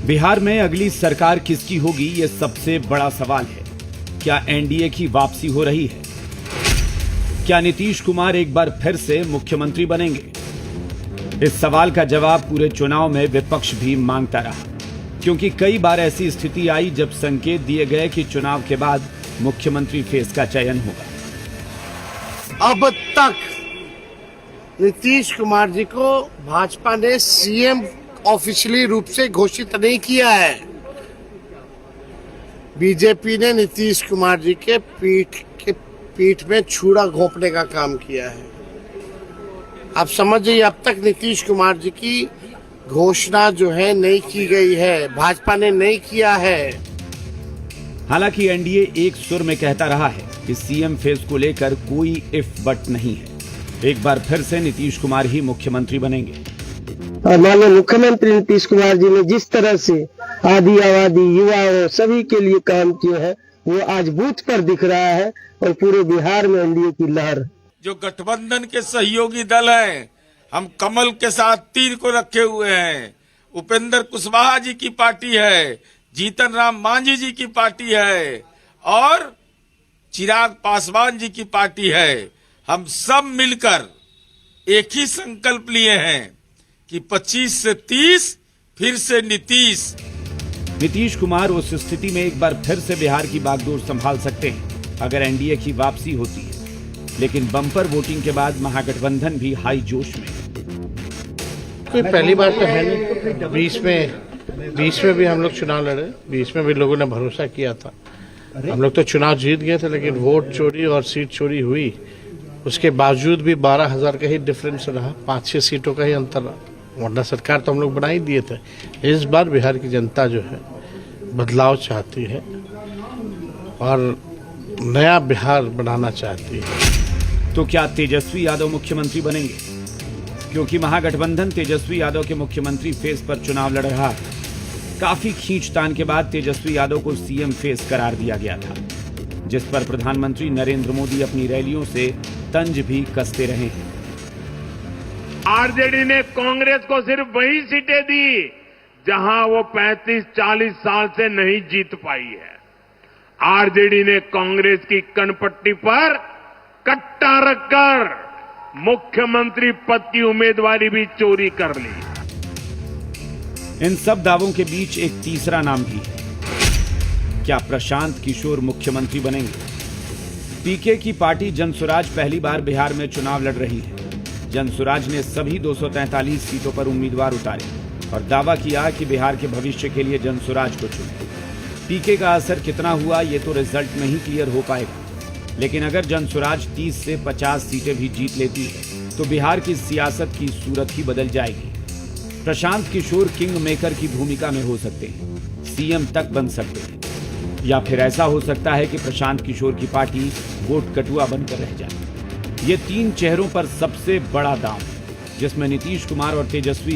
बिहार में अगली सरकार किसकी होगी, ये सबसे बड़ा सवाल है। क्या एनडीए की वापसी हो रही है? क्या नीतीश कुमार एक बार फिर से मुख्यमंत्री बनेंगे? इस सवाल का जवाब पूरे चुनाव में विपक्ष भी मांगता रहा, क्योंकि कई बार ऐसी स्थिति आई जब संकेत दिए गए कि चुनाव के बाद मुख्यमंत्री फेस का चयन होगा। अब तक नीतीश कुमार जी को भाजपा ने सीएम ऑफिशियली रूप से घोषित नहीं किया है। बीजेपी ने नीतीश कुमार जी के पीठ में छुरा घोंपने का काम किया है। आप समझिए, अब तक नीतीश कुमार जी की घोषणा जो है नहीं की गई है, भाजपा ने नहीं किया है। हालांकि एनडीए एक सुर में कहता रहा है कि सीएम फेस को लेकर कोई इफ बट नहीं है। एक बार फिर से नीतीश कुमार ही मुख्यमंत्री बनेंगे। माननीय मुख्यमंत्री नीतीश कुमार जी ने जिस तरह से आदि आबादी युवाओं सभी के लिए काम किए हैं, वो आज बूथ पर दिख रहा है और पूरे बिहार में एनडीए की लहर। जो गठबंधन के सहयोगी दल हैं, हम कमल के साथ तीर को रखे हुए हैं। उपेंद्र कुशवाहा जी की पार्टी है, जीतन राम मांझी जी की पार्टी है और चिराग पासवान जी की पार्टी है। हम सब मिलकर एक ही संकल्प लिए हैं कि 25 से 30 फिर से नीतीश कुमार उस स्थिति में एक बार फिर से बिहार की बागडोर संभाल सकते हैं अगर एनडीए की वापसी होती है। लेकिन बम्पर वोटिंग के बाद महागठबंधन भी हाई जोश में। कोई पहली बार तो है नहीं। 20 में भी हम लोग चुनाव लड़े, 20 में भी लोगों ने भरोसा किया था। हम लोग तो चुनाव जीत गए थे, लेकिन वोट चोरी और सीट चोरी हुई। उसके बावजूद भी 12,000 का ही डिफरेंस रहा, 5-6 सीटों का ही अंतर रहा, वरना सरकार तो हम लोग बना ही दिए थे। इस बार बिहार की जनता जो है बदलाव चाहती है और नया बिहार बनाना चाहती है। तो क्या तेजस्वी यादव मुख्यमंत्री बनेंगे? क्योंकि महागठबंधन तेजस्वी यादव के मुख्यमंत्री फेस पर चुनाव लड़ रहा है। काफी खींचतान के बाद तेजस्वी यादव को सीएम फेस करार दिया गया था, जिस पर प्रधानमंत्री नरेंद्र मोदी अपनी रैलियों से तंज भी कसते रहे हैं। आरजेडी ने कांग्रेस को सिर्फ वही सीटें दी जहां वो 35-40 साल से नहीं जीत पाई है। आरजेडी ने कांग्रेस की कनपट्टी पर कट्टा रखकर मुख्यमंत्री पद की उम्मीदवारी भी चोरी कर ली। इन सब दावों के बीच एक तीसरा नाम भी है। क्या प्रशांत किशोर मुख्यमंत्री बनेंगे? पीके की पार्टी जनसुराज पहली बार बिहार में चुनाव लड़ रही है। जनसुराज ने सभी 243 सीटों पर उम्मीदवार उतारे और दावा किया कि बिहार के भविष्य के लिए जनसुराज को चुने। पीके का असर कितना हुआ, ये तो रिजल्ट में ही क्लियर हो पाएगा। लेकिन अगर जनसुराज 30 से 50 सीटें भी जीत लेती है तो बिहार की सियासत की सूरत ही बदल जाएगी। प्रशांत किशोर किंग मेकर की भूमिका में हो सकते हैं, सीएम तक बन सकते हैं, या फिर ऐसा हो सकता है कि प्रशांत किशोर की पार्टी वोट कटुआ बनकर रह जाए। ये 3 चेहरों पर सबसे बड़ा दांव है, जिसमें नीतीश कुमार और तेजस्वी